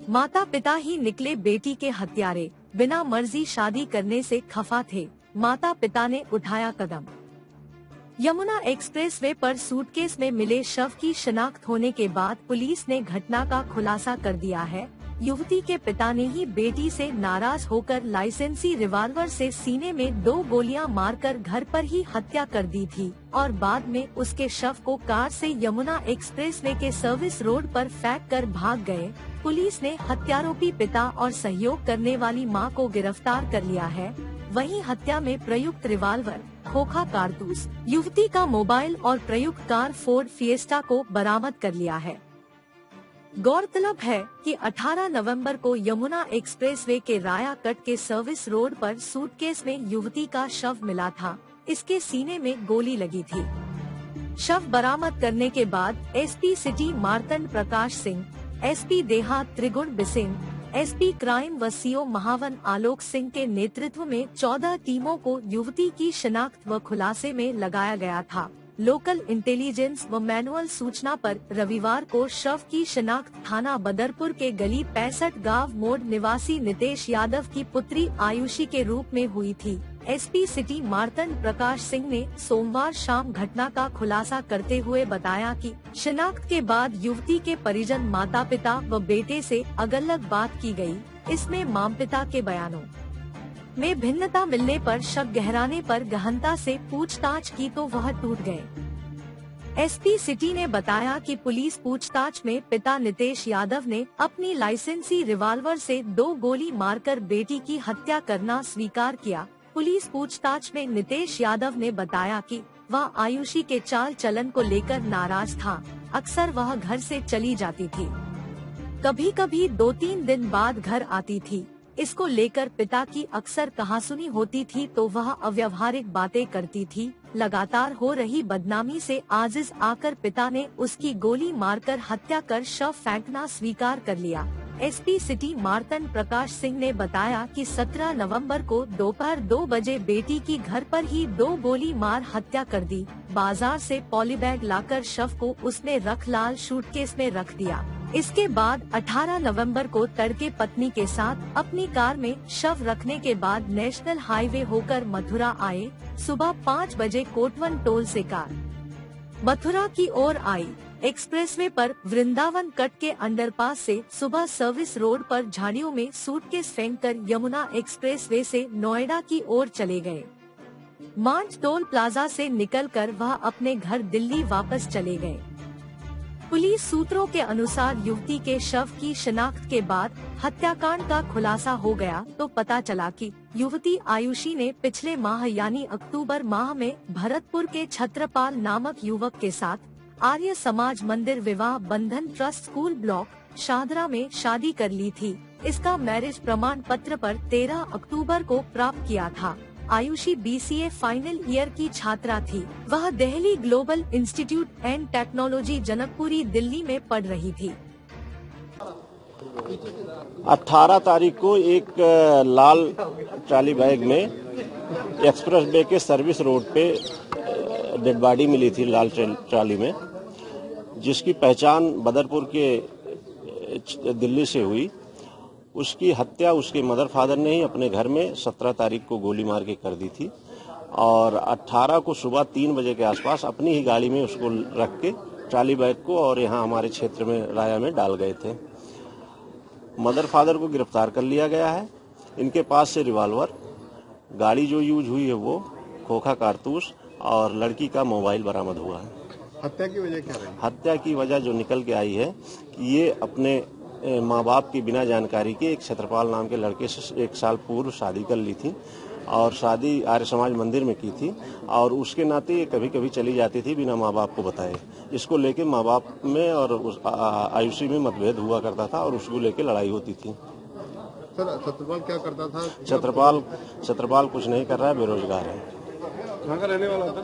माता पिता ही निकले बेटी के हत्यारे, बिना मर्जी शादी करने से खफा थे, माता पिता ने उठाया कदम। यमुना एक्सप्रेसवे पर सूटकेस में मिले शव की शिनाख्त होने के बाद पुलिस ने घटना का खुलासा कर दिया है। युवती के पिता ने ही बेटी से नाराज होकर लाइसेंसी रिवॉल्वर से सीने में 2 गोलियां मारकर घर पर ही हत्या कर दी थी और बाद में उसके शव को कार से यमुना एक्सप्रेसवे के सर्विस रोड पर फेंक कर भाग गए। पुलिस ने हत्यारोपी पिता और सहयोग करने वाली मां को गिरफ्तार कर लिया है। वहीं हत्या में प्रयुक्त रिवॉल्वर, खोखा कारतूस, युवती का मोबाइल और प्रयुक्त कार फोर्ड फिएस्टा को बरामद कर लिया है। गौरतलब है कि 18 नवंबर को यमुना एक्सप्रेसवे के राया कट के सर्विस रोड पर सूटकेस में युवती का शव मिला था। इसके सीने में गोली लगी थी। शव बरामद करने के बाद SP city Martand Prakash Singh, SP देहात त्रिगुण बिसेन, एसपी क्राइम व सीओ महावन आलोक सिंह के नेतृत्व में 14 टीमों को युवती की शिनाख्त व खुलासे में लगाया गया था। लोकल इंटेलिजेंस व मैनुअल सूचना पर रविवार को शव की शिनाख्त थाना बदरपुर के गली 65 गांव मोड़ निवासी नितेश यादव की पुत्री आयुषी के रूप में हुई थी। एसपी सिटी मार्तंड प्रकाश सिंह ने सोमवार शाम घटना का खुलासा करते हुए बताया कि शिनाख्त के बाद युवती के परिजन माता पिता व बेटे से अलग बात की गई। इसमें मां पिता के बयानों में भिन्नता मिलने पर शक गहराने पर गहनता से पूछताछ की तो वह टूट गए। एसपी सिटी ने बताया कि पुलिस पूछताछ में पिता नितेश यादव ने अपनी लाइसेंसी रिवॉल्वर से 2 गोली मारकर बेटी की हत्या करना स्वीकार किया। पुलिस पूछताछ में नितेश यादव ने बताया कि वह आयुषी के चाल चलन को लेकर नाराज था। अक्सर वह घर से चली जाती थी, कभी कभी 2-3 दिन बाद घर आती थी। इसको लेकर पिता की अक्सर कहासुनी होती थी तो वह अव्यवहारिक बातें करती थी। लगातार हो रही बदनामी से आजिज आकर पिता ने उसकी गोली मारकर हत्या कर शव फेंकना स्वीकार कर लिया। एसपी सिटी मार्तंड प्रकाश सिंह ने बताया कि 17 नवंबर को दोपहर 2 बजे बेटी की घर पर ही 2 गोली मार हत्या कर दी। बाजार से पॉलीबैग लाकर शव को उसने लाल सूटकेस में रख दिया। इसके बाद 18 नवंबर को तड़के पत्नी के साथ अपनी कार में शव रखने के बाद नेशनल हाईवे होकर मथुरा आए। सुबह 5 बजे कोटवन टोल से कार मथुरा की ओर आई। एक्सप्रेसवे पर वृंदावन कट के अंडरपास से सुबह सर्विस रोड पर झाड़ियों में सूटकेस फेंककर यमुना एक्सप्रेसवे से नोएडा की ओर चले गए। मांझ टोल प्लाजा से निकलकर वह अपने घर दिल्ली वापस चले गए। पुलिस सूत्रों के अनुसार युवती के शव की शिनाख्त के बाद हत्याकांड का खुलासा हो गया तो पता चला कि युवती आयुषी ने पिछले माह यानी अक्टूबर माह में भरतपुर के छत्रपाल नामक युवक के साथ आर्य समाज मंदिर विवाह बंधन ट्रस्ट स्कूल ब्लॉक शादरा में शादी कर ली थी। इसका मैरिज प्रमाण पत्र पर 13 अक्टूबर को प्राप्त किया था। आयुषी BCA फाइनल ईयर की छात्रा थी। वह Delhi global institute and technology Janakpuri Delhi में पढ़ रही थी। 18 तारीख को एक लाल ट्रॉली बैग में एक्सप्रेस वे के सर्विस रोड पे डेड बॉडी मिली थी लाल ट्रॉली में, जिसकी पहचान बदरपुर के दिल्ली से हुई। उसकी हत्या उसके मदर फादर ने ही अपने घर में 17 तारीख को गोली मार के कर दी थी और 18 को सुबह 3 बजे के आसपास अपनी ही गाड़ी में उसको रख के ट्रॉली बैग को और यहाँ हमारे क्षेत्र में राया में डाल गए थे। मदर फादर को गिरफ्तार कर लिया गया है। इनके पास से रिवॉल्वर, गाड़ी जो यूज हुई है वो, खोखा कारतूस और लड़की का मोबाइल बरामद हुआ है। हत्या की वजह क्या रही? हत्या की वजह जो निकल के आई है कि ये अपने माँ बाप की बिना जानकारी के एक छत्रपाल नाम के लड़के से 1 साल पूर्व शादी कर ली थी और शादी आर्य समाज मंदिर में की थी और उसके नाते ये कभी कभी चली जाती थी बिना माँ बाप को बताए। इसको लेके माँ बाप में और आयुषी में मतभेद हुआ करता था और उसको लेके लड़ाई होती थी। सर, छत्रपाल क्या करता था? छत्रपाल कुछ नहीं कर रहा है, बेरोजगार है। कहाँ का रहने वाला था?